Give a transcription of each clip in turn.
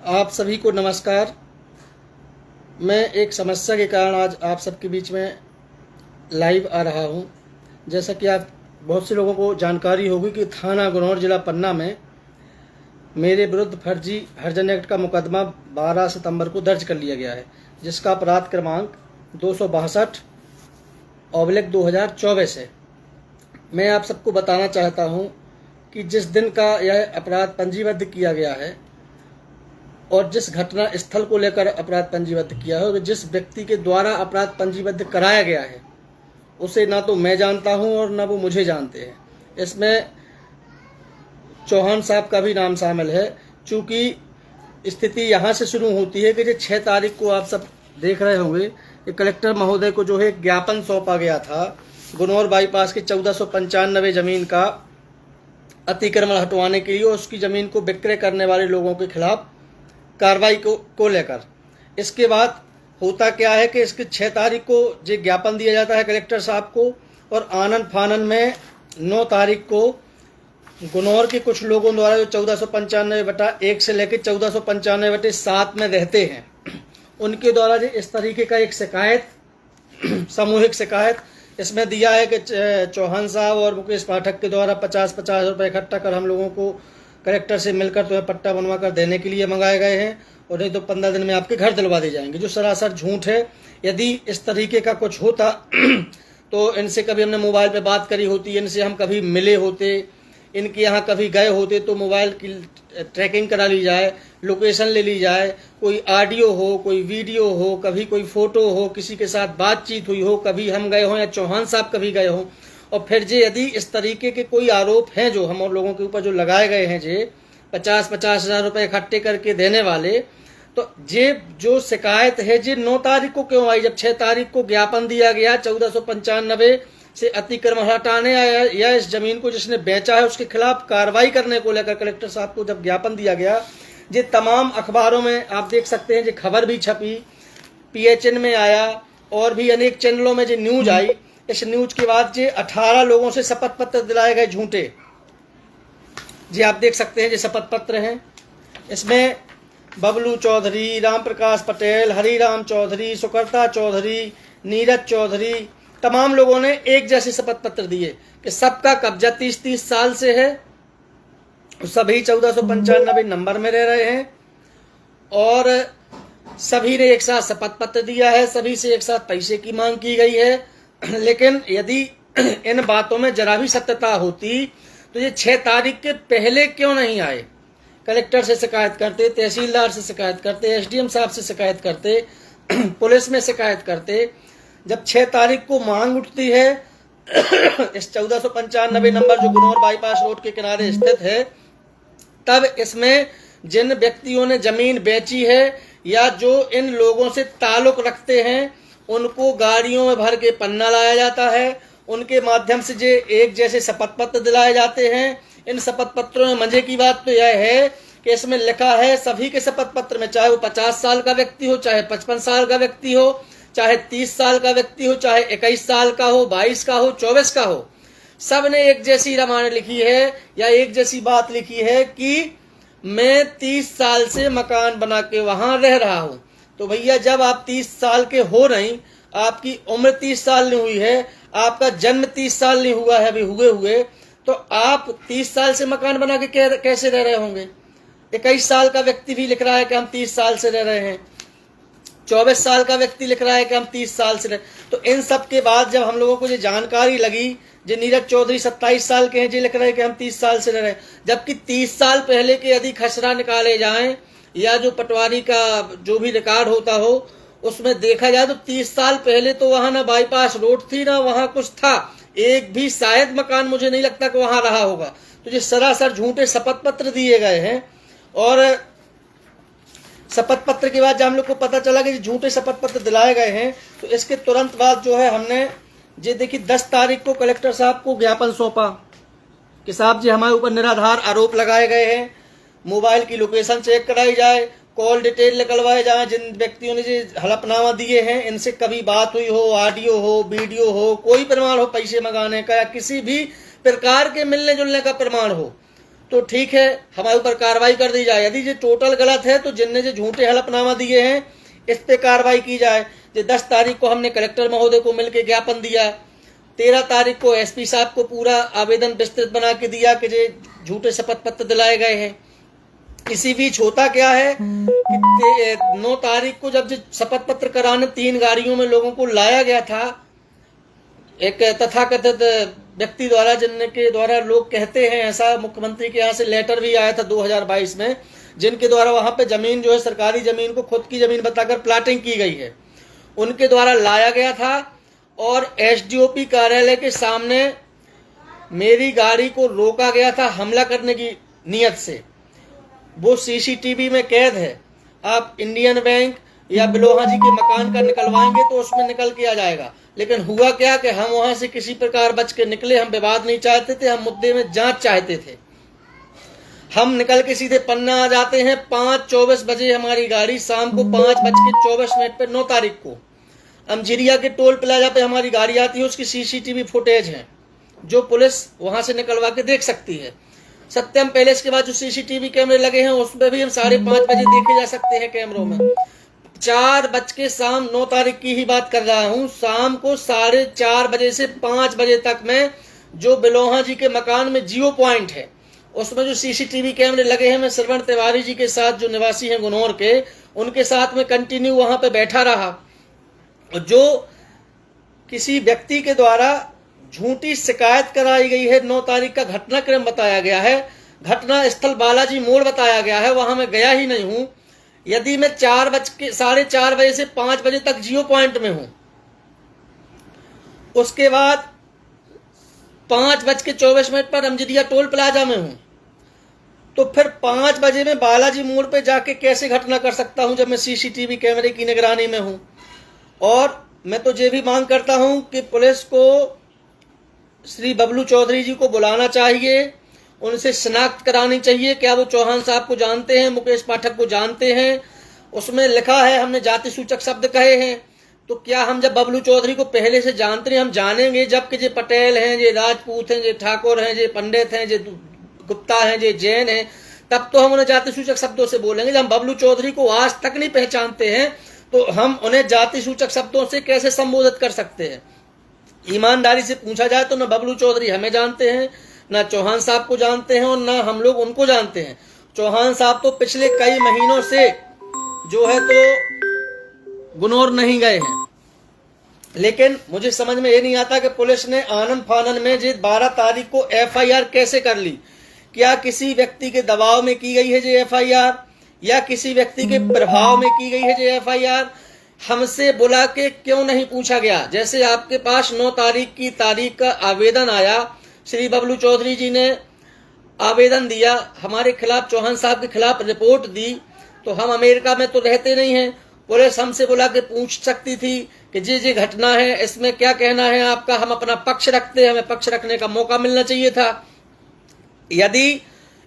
आप सभी को नमस्कार। मैं एक समस्या के कारण आज आप सबके बीच में लाइव आ रहा हूं। जैसा कि आप बहुत से लोगों को जानकारी होगी कि थाना गुनौर जिला पन्ना में मेरे विरुद्ध फर्जी हरजन एक्ट का मुकदमा 12 सितंबर को दर्ज कर लिया गया है, जिसका अपराध क्रमांक 262/2024 है। मैं आप सबको बताना चाहता हूं कि जिस दिन का यह अपराध पंजीबद्ध किया गया है और जिस घटना स्थल को लेकर अपराध पंजीबद्ध किया है और जिस व्यक्ति के द्वारा अपराध पंजीबद्ध कराया गया है, उसे ना तो मैं जानता हूं और ना वो मुझे जानते हैं। इसमें चौहान साहब का भी नाम शामिल है। चूँकि स्थिति यहाँ से शुरू होती है कि जो 6 तारीख को आप सब देख रहे होंगे कि कलेक्टर महोदय को जो है ज्ञापन सौंपा गया था गुनौर बाईपास की 1495 जमीन का अतिक्रमण हटवाने के लिए और उसकी जमीन को विक्रय करने वाले लोगों के खिलाफ कार्रवाई को लेकर। इसके बाद होता क्या है कि इसके 6 तारीख को जो ज्ञापन दिया जाता है कलेक्टर साहब को, और आनन फानन में 9 तारीख को गुनौर के कुछ लोगों द्वारा जो 1495/1 से लेकर 1495/7 में रहते हैं, उनके द्वारा जो इस तरीके का एक शिकायत, सामूहिक शिकायत इसमें दिया है कि चौहान साहब और मुकेश पाठक के द्वारा 50-50 रुपये इकट्ठा कर हम लोगों को कलेक्टर से मिलकर तुम्हें पट्टा बनवा कर देने के लिए मंगाए गए हैं और नहीं तो 15 दिन में आपके घर दिलवा दिए जाएंगे, जो सरासर झूठ है। यदि इस तरीके का कुछ होता तो इनसे कभी हमने मोबाइल पे बात करी होती, इनसे हम कभी मिले होते, इनके यहाँ कभी गए होते तो मोबाइल की ट्रैकिंग करा ली जाए, लोकेशन ले ली जाए, कोई ऑडियो हो, कोई वीडियो हो, कभी कोई फोटो हो, किसी के साथ बातचीत हुई हो, कभी हम गए हों या चौहान साहब कभी गए हों। और फिर जे यदि इस तरीके के कोई आरोप हैं जो हम और लोगों के ऊपर जो लगाए गए हैं, जे 50-50 हज़ार रुपये इकट्ठे करके देने वाले, तो जे जो शिकायत है जे 9 तारीख को क्यों आई, जब 6 तारीख को ज्ञापन दिया गया 1495 से अतिक्रमण हटाने या इस जमीन को जिसने बेचा है उसके खिलाफ कार्रवाई करने को लेकर कलेक्टर साहब को जब ज्ञापन दिया गया। ये तमाम अखबारों में आप देख सकते हैं, जो खबर भी छपी, PHN में आया और भी अनेक चैनलों में जो न्यूज आई। इस न्यूज के बाद जो 18 लोगों से शपथ पत्र दिलाए गए झूठे, जी आप देख सकते हैं, जो शपथ पत्र हैं। इसमें बबलू चौधरी, राम प्रकाश पटेल, हरिराम चौधरी, सुकर्ता चौधरी, नीरज चौधरी, तमाम लोगों ने एक जैसे शपथ पत्र दिए कि सबका कब्जा 30-30 साल से है, सभी 1495 नंबर में रह रहे हैं और सभी ने एक साथ शपथ पत्र दिया है, सभी से एक साथ पैसे की मांग की गई है। लेकिन यदि इन बातों में जरा भी सत्यता होती तो ये 6 तारीख के पहले क्यों नहीं आए? कलेक्टर से शिकायत करते, तहसीलदार से शिकायत करते, SDM साहब से शिकायत करते, पुलिस में शिकायत करते। जब 6 तारीख को मांग उठती है इस 1495 नंबर जो गुनौर बाईपास रोड के किनारे स्थित है, तब इसमें जिन व्यक्तियों ने जमीन बेची है या जो इन लोगों से ताल्लुक रखते हैं, उनको गाड़ियों में भर के पन्ना लाया जाता है, उनके माध्यम से जो एक जैसे शपथ पत्र दिलाए जाते हैं। इन शपथ पत्रों में मजे की बात तो यह है कि इसमें लिखा है सभी के शपथ पत्र में, चाहे वो 50 साल का व्यक्ति हो, चाहे 55 साल का व्यक्ति हो, चाहे 30 साल का व्यक्ति हो, चाहे 21 साल का हो, 22 का हो, 24 का हो, सब ने एक जैसी रामायण लिखी है या एक जैसी बात लिखी है कि मैं 30 साल से मकान बना के वहां रह रहा हूं। तो भैया जब आप 30 साल के हो नहीं, आपकी उम्र 30 साल नहीं हुई है, आपका जन्म 30 साल नहीं हुआ है अभी हुए, तो आप 30 साल से मकान बना के कैसे रह रहे होंगे? 21 साल का व्यक्ति भी लिख रहा है कि हम 30 साल से रह रहे हैं, 24 साल का व्यक्ति लिख रहा है कि हम 30 साल से रहे। तो इन सब के बाद जब हम लोगों को ये जानकारी लगी, जो नीरज चौधरी 27 साल के हैं, जो लिख रहे हैं कि हम 30 साल से रह रहे हैं, जबकि 30 साल पहले के यदि खसरा निकाले जाएं या जो पटवारी का जो भी रिकॉर्ड होता हो उसमें देखा जाए तो 30 साल पहले तो वहां ना बाईपास रोड थी, ना वहां कुछ था, एक भी शायद मकान मुझे नहीं लगता कि वहां रहा होगा। तो ये सरासर झूठे शपथ पत्र दिए गए हैं। और शपथ पत्र के बाद जब हम लोग को पता चला कि झूठे शपथ पत्र दिलाए गए हैं, तो इसके तुरंत बाद जो है हमने ये देखिए 10 तारीख को कलेक्टर साहब को ज्ञापन सौंपा कि साहब जी हमारे ऊपर निराधार आरोप लगाए गए हैं, मोबाइल की लोकेशन चेक कराई जाए, कॉल डिटेल निकलवाए जाए, जिन व्यक्तियों ने जो हलफनामा दिए हैं इनसे कभी बात हुई हो, ऑडियो हो, वीडियो हो, कोई प्रमाण हो पैसे मंगाने का या किसी भी प्रकार के मिलने जुलने का प्रमाण हो, तो ठीक है, हमारे ऊपर कार्रवाई कर दी जाए। यदि ये टोटल गलत है तो जिनने जो झूठे हलफनामा दिए हैं इस पे कार्रवाई की जाए। जो 10 तारीख को हमने कलेक्टर महोदय को मिलकर ज्ञापन दिया, 13 तारीख को एसपी साहब को पूरा आवेदन विस्तृत बना के दिया कि जो झूठे शपथ पत्र दिलाए गए हैं। इसी बीच होता क्या है कि 9 तारीख को जब शपथ पत्र कराने 3 गाड़ियों में लोगों को लाया गया था, एक तथाकथित व्यक्ति द्वारा, जिनके द्वारा लोग कहते हैं, ऐसा मुख्यमंत्री के यहाँ से लेटर भी आया था 2022 में, जिनके द्वारा वहां पे जमीन जो है सरकारी जमीन को खुद की जमीन बताकर प्लाटिंग की गई है, उनके द्वारा लाया गया था और एसडीओपी कार्यालय के सामने मेरी गाड़ी को रोका गया था हमला करने की नीयत से। वो सीसीटीवी में कैद है। आप इंडियन बैंक या बिलोहा जी के मकान का निकलवाएंगे तो उसमें निकल के आ जाएगा। लेकिन हुआ क्या कि हम वहां से किसी प्रकार बच के निकले। हम विवाद नहीं चाहते थे, हम मुद्दे में जांच चाहते थे। हम निकल के सीधे पन्ना आ जाते हैं। 5:24 बजे हमारी गाड़ी शाम को 5:24 पे 9 तारीख को अमजिरिया के टोल प्लाजा पे हमारी गाड़ी आती है। उसकी सीसीटीवी फुटेज है जो पुलिस वहां से निकलवा के देख सकती है। सत्यम पैलेस के बाद जो सीसीटीवी कैमरे लगे हैं उसमें भी हम 5:30 बजे देखे जा सकते हैं कैमरों में। 4 बज के शाम 9 तारीख की ही बात कर रहा हूं, शाम को 4:30 बजे से 5 बजे तक में जो बिलोहा जी के मकान में जियो पॉइंट है उसमें जो सीसीटीवी कैमरे लगे हैं, मैं श्रवण तिवारी जी के साथ जो निवासी हैं गुनौर के, उनके साथ में कंटिन्यू वहां पे बैठा रहा। जो किसी व्यक्ति के द्वारा झूठी शिकायत कराई गई है, 9 तारीख का घटनाक्रम बताया गया है, घटना स्थल बालाजी मोड़ बताया गया है, वहां मैं गया ही नहीं हूं। यदि मैं 4:30 बजे से 5 बजे तक जियो पॉइंट में हूं, उसके बाद 5:24 पर अमजिरिया टोल प्लाजा में हूं, तो फिर 5 बजे में बालाजी मोड़ पे जाके कैसे घटना कर सकता हूं जब मैं सीसीटीवी कैमरे की निगरानी में हूं। और मैं तो ये भी मांग करता हूं कि पुलिस को श्री बबलू चौधरी जी को बुलाना चाहिए, उनसे शिनाख्त करानी चाहिए। क्या वो चौहान साहब को जानते हैं, मुकेश पाठक को जानते हैं? उसमें लिखा है हमने जाति सूचक शब्द कहे हैं, तो क्या हम जब बबलू चौधरी को पहले से जानते हैं, हम जानेंगे जबकि जे पटेल हैं, जे राजपूत हैं, जे ठाकुर हैं, जे पंडित हैं, जे गुप्ता हैं, जे जैन हैं, तब तो हम उन्हें जाति सूचक शब्दों से बोलेंगे। जब हम बबलू चौधरी को आज तक नहीं पहचानते हैं तो हम उन्हें जाति सूचक शब्दों से कैसे संबोधित कर सकते हैं? ईमानदारी से पूछा जाए तो न बबलू चौधरी हमें जानते हैं, न चौहान साहब को जानते हैं और न हम लोग उनको जानते हैं। चौहान साहब तो पिछले कई महीनों से जो है तो गुनौर नहीं गए हैं। लेकिन मुझे समझ में ये नहीं आता कि पुलिस ने आनन फानन में जे 12 तारीख को एफआईआर कैसे कर ली। क्या किसी व्यक्ति के दबाव में की गई है जे एफआईआर, या किसी व्यक्ति के प्रभाव में की गई है जे एफआईआर? हमसे बुला के क्यों नहीं पूछा गया? जैसे आपके पास 9 तारीख का आवेदन आया, श्री बबलू चौधरी जी ने आवेदन दिया, हमारे खिलाफ चौहान साहब के खिलाफ रिपोर्ट दी, तो हम अमेरिका में तो रहते नहीं हैं। पुलिस हमसे बुला के पूछ सकती थी कि जी घटना है, इसमें क्या कहना है आपका, हम अपना पक्ष रखते हैं, हमें पक्ष रखने का मौका मिलना चाहिए था। यदि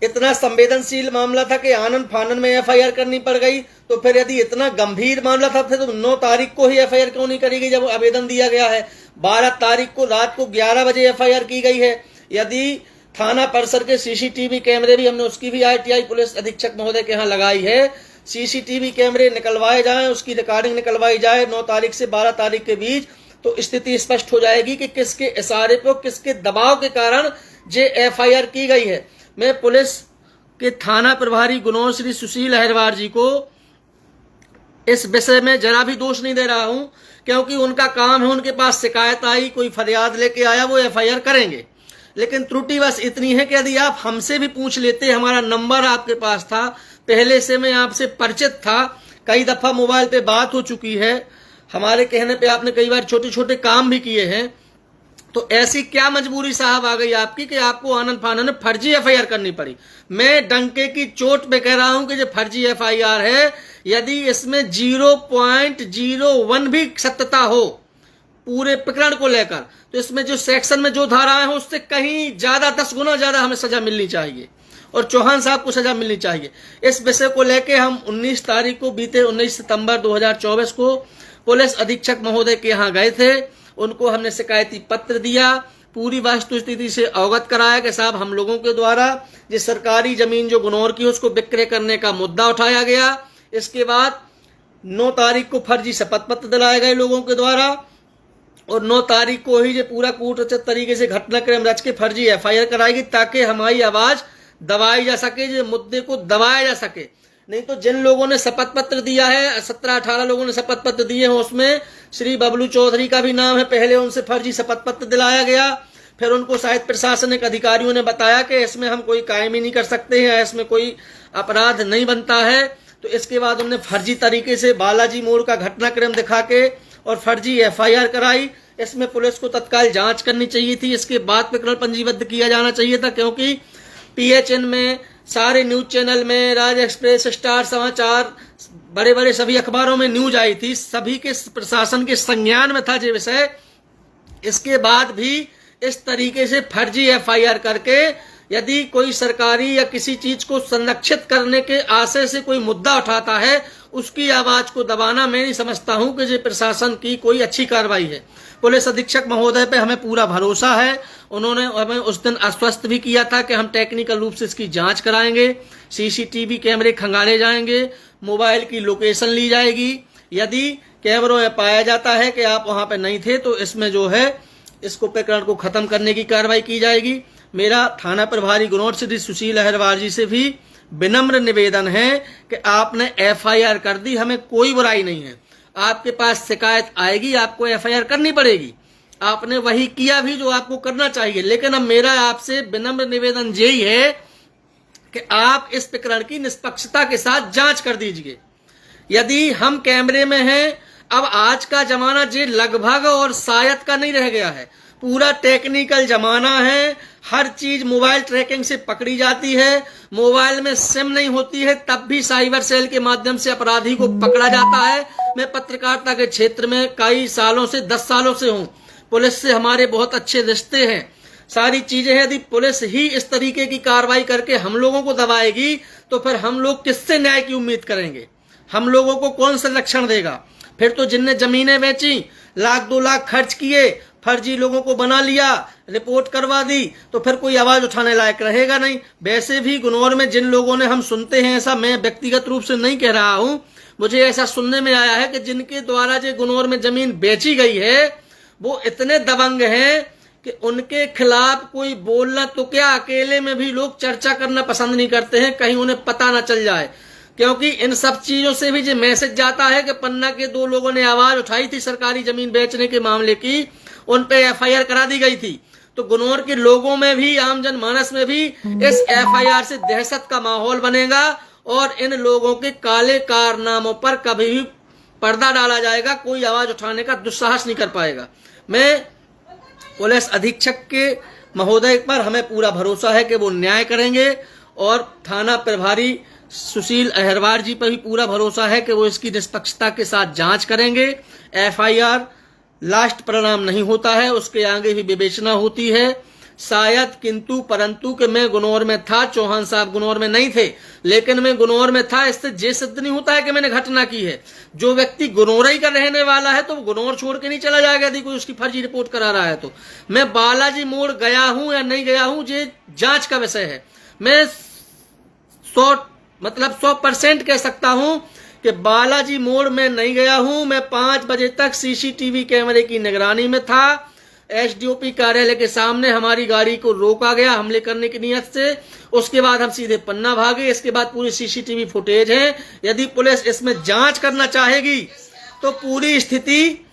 इतना संवेदनशील मामला था कि आनन फानन में एफआईआर करनी पड़ गई, तो फिर यदि इतना गंभीर मामला था फिर तो 9 तारीख को ही एफआईआर क्यों नहीं करी गई जब आवेदन दिया गया है? 12 तारीख को रात को 11 बजे एफआईआर की गई है। यदि थाना परिसर के सीसीटीवी कैमरे भी, हमने उसकी भी आईटीआई पुलिस अधीक्षक महोदय के यहाँ लगाई है, सीसीटीवी कैमरे निकलवाए जाएं, उसकी रिकॉर्डिंग निकलवाई जाए 9 तारीख से 12 तारीख के बीच, तो स्थिति स्पष्ट हो जाएगी कि किसके इशारे पर, किसके दबाव के कारण जे एफआईआर की गई है। मैं पुलिस के थाना प्रभारी गुनौर श्री सुशील अहिरवार जी को इस विषय में जरा भी दोष नहीं दे रहा हूं, क्योंकि उनका काम है, उनके पास शिकायत आई, कोई फरियाद लेके आया, वो एफआईआर करेंगे। लेकिन त्रुटि बस इतनी है कि यदि आप हमसे भी पूछ लेते, हमारा नंबर आपके पास था, पहले से मैं आपसे परिचित था, कई दफा मोबाइल पे बात हो चुकी है, हमारे कहने पे आपने कई बार छोटे छोटे काम भी किए हैं, तो ऐसी क्या मजबूरी साहब आ गई आपकी कि आपको आनन फानन में फर्जी एफआईआर करनी पड़ी? मैं डंके की चोट पे कह रहा हूं कि जो फर्जी एफआईआर है, यदि इसमें 0.01 भी सत्यता हो पूरे प्रकरण को लेकर, तो इसमें जो सेक्शन में जो धाराएं हैं उससे कहीं ज्यादा, 10 गुना ज्यादा हमें सजा मिलनी चाहिए और चौहान साहब को सजा मिलनी चाहिए। इस विषय को लेके हम 19 तारीख को, बीते 19 सितंबर 2024 को पुलिस अधीक्षक महोदय के यहाँ गए थे। उनको हमने शिकायती पत्र दिया, पूरी वास्तु स्थिति से अवगत कराया कि साहब हम लोगों के द्वारा जिस सरकारी जमीन जो गुनौर की उसको विक्रय करने का मुद्दा उठाया गया। इसके बाद 9 तारीख को फर्जी शपथ पत्र दिलाए गए लोगों के द्वारा और 9 तारीख को ही जो पूरा कूटरचित तरीके से घटनाक्रम रच के फर्जी FIR कराएगी ताकि हमारी आवाज दबाई जा सके, जो मुद्दे को दबाया जा सके। नहीं तो जिन लोगों ने शपथ पत्र दिया है, 17-18 लोगों ने शपथ पत्र दिए हैं, उसमें श्री बबलू चौधरी का भी नाम है। पहले उनसे फर्जी शपथ पत्र दिलाया गया, फिर उनको शायद प्रशासनिक अधिकारियों ने बताया कि इसमें हम कोई कायम ही नहीं कर सकते हैं, इसमें कोई अपराध नहीं बनता है। तो इसके बाद उन्होंने फर्जी तरीके से बालाजी मोड़ का घटनाक्रम दिखा के और फर्जी FIR कराई। इसमें पुलिस को तत्काल जांच करनी चाहिए थी, इसके बाद प्रकरण पंजीबद्ध किया जाना चाहिए था, क्योंकि PHN में, सारे न्यूज चैनल में, राज एक्सप्रेस, स्टार समाचार, बड़े बड़े सभी अखबारों में न्यूज आई थी, सभी के प्रशासन के संज्ञान में था ये विषय। इसके बाद भी इस तरीके से फर्जी FIR करके यदि कोई सरकारी या किसी चीज को संरक्षित करने के आशय से कोई मुद्दा उठाता है, उसकी आवाज को दबाना मैं नहीं समझता हूं कि ये प्रशासन की कोई अच्छी कार्रवाई है। पुलिस अधीक्षक महोदय पे हमें पूरा भरोसा है। उन्होंने हमें उस दिन आश्वस्त भी किया था कि हम टेक्निकल रूप से इसकी जांच कराएंगे, CCTV कैमरे खंगाले जाएंगे, मोबाइल की लोकेशन ली जाएगी। यदि कैमरों में पाया जाता है कि आप वहां पे नहीं थे तो इसमें जो है इसको प्रकरण को खत्म करने की कार्रवाई की जाएगी। मेरा थाना प्रभारी गुनौर श्री सुशील अहिरवार जी से भी विनम्र निवेदन है कि आपने FIR कर दी, हमें कोई बुराई नहीं है। आपके पास शिकायत आएगी, आपको FIR करनी पड़ेगी, आपने वही किया भी जो आपको करना चाहिए। लेकिन अब मेरा आपसे विनम्र निवेदन यही है कि आप इस प्रकरण की निष्पक्षता के साथ जांच कर दीजिए। यदि हम कैमरे में हैं, अब आज का जमाना जे लगभग और शायद का नहीं रह गया है, पूरा टेक्निकल जमाना है। हर चीज मोबाइल ट्रैकिंग से पकड़ी जाती है, मोबाइल में सिम नहीं होती है तब भी साइबर सेल के माध्यम से अपराधी को पकड़ा जाता है। मैं पत्रकारिता के क्षेत्र में कई सालों से, 10 सालों से हूं, पुलिस से हमारे बहुत अच्छे रिश्ते हैं, सारी चीजें हैं। यदि पुलिस ही इस तरीके की कार्रवाई करके हम लोगों को दबाएगी तो फिर हम लोग किससे न्याय की उम्मीद करेंगे? हम लोगों को कौन संरक्षण देगा? फिर तो जिनने जमीनें बेची, 1-2 लाख खर्च किए, फर्जी लोगों को बना लिया, रिपोर्ट करवा दी, तो फिर कोई आवाज उठाने लायक रहेगा नहीं। वैसे भी गुनौर में जिन लोगों ने, हम सुनते हैं, ऐसा मैं व्यक्तिगत रूप से नहीं कह रहा हूं, मुझे ऐसा सुनने में आया है कि जिनके द्वारा जो गुनौर में जमीन बेची गई है वो इतने दबंग हैं कि उनके खिलाफ कोई बोलना तो क्या, अकेले में भी लोग चर्चा करना पसंद नहीं करते हैं, कहीं उन्हें पता ना चल जाए। क्योंकि इन सब चीजों से भी जो मैसेज जाता है कि पन्ना के 2 लोगों ने आवाज उठाई थी सरकारी जमीन बेचने के मामले की, उन पे FIR करा दी गई थी। तो गुनौर के लोगों में भी, आम जनमानस में भी इस FIR से दहशत का माहौल बनेगा और इन लोगों के काले कारनामों पर कभी भी पर्दा डाला जाएगा, कोई आवाज उठाने का दुस्साहस नहीं कर पाएगा। मैं पुलिस अधीक्षक के महोदय पर हमें पूरा भरोसा है कि वो न्याय करेंगे और थाना प्रभारी सुशील अहिरवार जी पर भी पूरा भरोसा है कि वो इसकी निष्पक्षता के साथ जांच करेंगे। FIR लास्ट परिणाम नहीं होता है, उसके आगे भी विवेचना होती है। शायद किंतु परंतु कि मैं गुनौर में था, चौहान साहब गुनौर में नहीं थे, लेकिन मैं गुनौर में था, इससे ये सिद्ध नहीं होता है कि मैंने घटना की है। जो व्यक्ति गुनौर का रहने वाला है तो वो गुनौर छोड़ के नहीं चला जाएगा यदि कोई उसकी फर्जी रिपोर्ट करा रहा है तो। मैं बालाजी मोड़ गया हूं या नहीं गया हूं, ये जांच का विषय है। मैं 100% कह सकता हूं कि बालाजी मोड़ में नहीं गया हूं। मैं 5 बजे तक CCTV कैमरे की निगरानी में था। SDOP कार्यालय के सामने हमारी गाड़ी को रोका गया हमले करने की नियत से। उसके बाद हम सीधे पन्ना भागे। इसके बाद पूरी CCTV फुटेज है। यदि पुलिस इसमें जांच करना चाहेगी तो पूरी स्थिति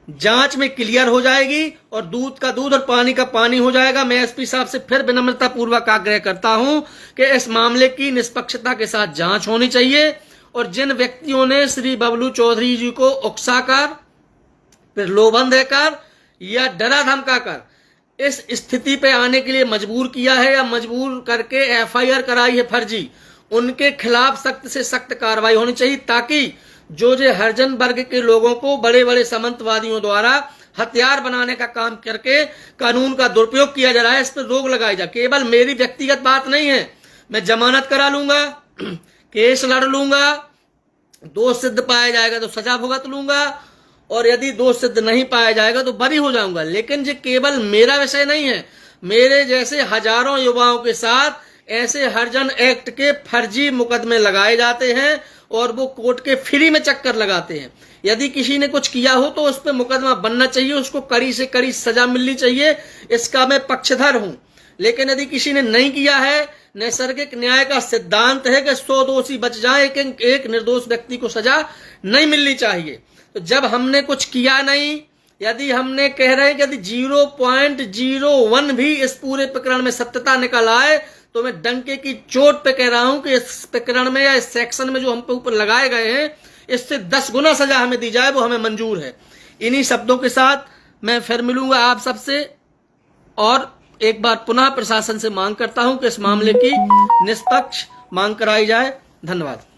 जांच में क्लियर हो जाएगी और दूध का दूध और पानी का पानी हो जाएगा। मैं SP साहब से फिर विनम्रता पूर्वक आग्रह करता हूं कि इस मामले की निष्पक्षता के साथ जांच होनी चाहिए और जिन व्यक्तियों ने श्री बबलू चौधरी जी को उकसाकर, प्रलोभन देकर या डरा धमकाकर इस स्थिति पे आने के लिए मजबूर किया है या मजबूर करके FIR कराई है फर्जी, उनके खिलाफ सख्त से सख्त कार्रवाई होनी चाहिए ताकि जो हरिजन वर्ग के लोगों को बड़े बड़े सामंतवादियों द्वारा हथियार बनाने का काम करके कानून का दुरुपयोग किया जा रहा है, इस पर रोक लगाई जाए। केवल मेरी व्यक्तिगत बात नहीं है, मैं जमानत करा लूंगा, केस लड़ लूंगा, दोष सिद्ध पाया जाएगा तो सजा भुगत लूंगा और यदि दोष सिद्ध नहीं पाया जाएगा तो बरी हो जाऊंगा। लेकिन ये केवल मेरा विषय नहीं है, मेरे जैसे हजारों युवाओं के साथ ऐसे हरिजन एक्ट के फर्जी मुकदमे लगाए जाते हैं और वो कोर्ट के फ्री में चक्कर लगाते हैं। यदि किसी ने कुछ किया हो तो उस पर मुकदमा बनना चाहिए, उसको कड़ी से कड़ी सजा मिलनी चाहिए, इसका मैं पक्षधर हूं। लेकिन यदि किसी ने नहीं किया है, नैसर्गिक न्याय का सिद्धांत है कि 100 दोषी बच जाए, एक निर्दोष व्यक्ति को सजा नहीं मिलनी चाहिए। तो जब हमने कुछ किया नहीं, यदि हमने कह रहे हैं कि यदि 0.01 भी इस पूरे प्रकरण में सत्यता निकल आए तो मैं डंके की चोट पे कह रहा हूं कि इस प्रकरण में या इस सेक्शन में जो हम पे ऊपर लगाए गए हैं इससे 10 गुना सजा हमें दी जाए, वो हमें मंजूर है। इन्हीं शब्दों के साथ मैं फिर मिलूंगा आप सबसे और एक बार पुनः प्रशासन से मांग करता हूं कि इस मामले की निष्पक्ष मांग कराई जाए। धन्यवाद।